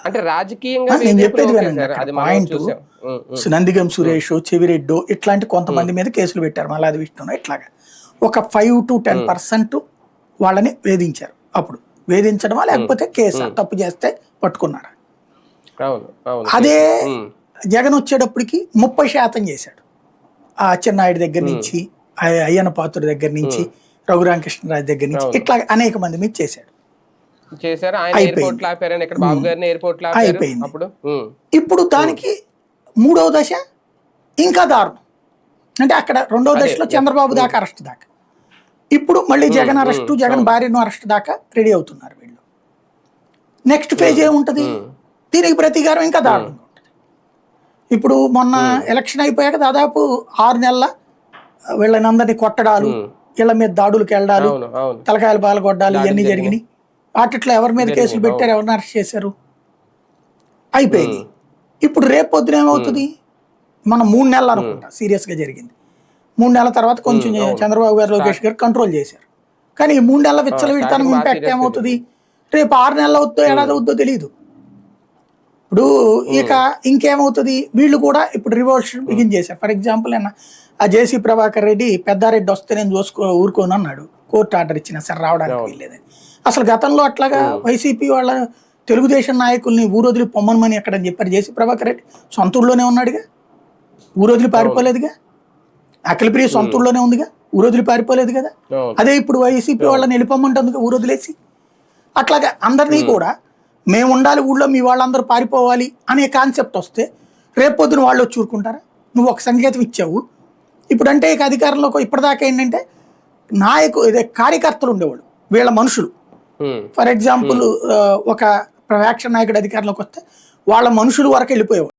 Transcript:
అంటే రాజకీయంగా నేను వేధింపులు చెప్పేది ఓకే వినండి. సార్. అక్కడ అది మనం పాయింట్ చూసాం. నందిగం సురేష్, చెవిరెడ్డో ఇట్లాంటి కొంతమంది మీద కేసులు పెట్టారు. మల్లాది విష్ణును ఇట్లాగా ఒక 5 to 10% వాళ్ళని వేధించారు. అప్పుడు వేధించడమా లేకపోతే కేసా, తప్పు చేస్తే పట్టుకున్నారా? అవును అవును అదే కేసు. జగన్ వచ్చేటప్పటికి 30% చేశాడు. ఆ అచ్చెన్నాయుడు దగ్గర నుంచి, అయ్యన్న పాత్రుడి దగ్గర నుంచి, రఘురామకృష్ణరాజు దగ్గర నుంచి అవును ఇట్లా అనేక మంది మీద చేశాడు. చేశారు. ఆయన ఎయిర్పోర్ట్ అయిపోయింది. లాపారని ఇక్కడ బాబు గారిని ఎయిర్పోర్ట్ లాపారు అయిపోయింది. అప్పుడు. ఇప్పుడు దానికి మూడవ దశ ఇంకా దారుణం. అంటే అక్కడ రెండవ అదే దశలో చంద్రబాబు దాకా అరెస్ట్ దాకా, ఇప్పుడు మళ్ళీ జగన్ అరెస్టు, జగన్ అవును భార్యను అరెస్ట్ దాకా రెడీ అవుతున్నారు వీళ్ళు. నెక్స్ట్ ఫేజ్ ఏముంటది? దీనికి ప్రతీకారం ఇంకా దారుణంగా ఉంటుంది. ఇప్పుడు మొన్న ఎలక్షన్ అయిపోయాక దాదాపు 6 నెలల వీళ్ళని అందరినీ కొట్టడాలు, ఇళ్ల మీద దాడులకు వెళ్ళడాలు, అవును అవును తలకాయలు పాల్గొడ్డాలు దాడులు ఇవన్నీ జరిగినాయి. జరిగినాయి. వాటిట్లో ఎవరి మీద కేసులు జరిగినాయి. పెట్టారు, అవును ఎవరిని అరెస్ట్ చేశారు, అయిపోయింది. ఇప్పుడు రేపు పొద్దున ఏమవుతుంది? మనం 3 నెలలు అనుకుంటా సీరియస్గా జరిగింది. 3 నెలల తర్వాత కొంచెం అవును చంద్రబాబు గారు, లోకేష్ గారు కంట్రోల్ చేశారు. కానీ ఈ 3 నెలల విచ్చలవిడితనం స్టార్టింగ్ బాగా ఇంపాక్ట్ సీరియస్ ఏమవుతుంది? రేపు 6 నెలలు అవుద్దో ఏడాది అవుద్దో తెలియదు. ఇప్పుడు ఇక ఇంకేమవుతుంది? వీళ్ళు కూడా ఇప్పుడు రివోల్యూషన్ బిగిన్ చేశారు. ఫర్ ఎగ్జాంపుల్ నిన్న ఆ జేసీ ప్రభాకర్ రెడ్డి పెద్దారెడ్డి వస్తే నేను ఊరుకోను అన్నాడు. కోర్టు ఆర్డర్ ఇచ్చినా సరే రావడానికి వీల్లేదని. అసలు గతంలో అట్లాగా వైసీపీ వాళ్ళ తెలుగుదేశం నాయకుల్ని ఊరొదిలి పొమ్మనమని ఎక్కడని చెప్పారు? జేసీ ప్రభాకర్ రెడ్డి సొంత ఊళ్ళోనే ఉన్నాడుగా, ఊరొదిలి పారిపోలేదుగా. అఖిలప్రియ సొంత ఊళ్ళోనే ఉందిగా, ఊరొదిలి పారిపోలేదు కదా. అదే ఇప్పుడు వైసీపీ వాళ్ళని వెళ్ళిపోమంటుందిగా ఊరొదిలేసి. అట్లాగా అందరినీ కూడా మేము ఉండాలి ఊళ్ళో, మీ వాళ్ళందరూ పారిపోవాలి అనే కాన్సెప్ట్ వస్తే రేపొద్దున వాళ్ళు వచ్చి ఊరుకుంటారా? నువ్వు ఒక సంకేతం ఇచ్చావు. ఇప్పుడంటే ఇక అధికారంలోకి ఇప్పటిదాకా ఏంటంటే కార్యకర్తలు ఉండేవాళ్ళు, వీళ్ళ మనుషులు. ఫర్ ఎగ్జాంపుల్ ఒక ఫ్యాక్షన్ నాయకుడు అధికారంలోకి వస్తే వాళ్ళ మనుషులు వరకు వెళ్ళిపోయేవాడు.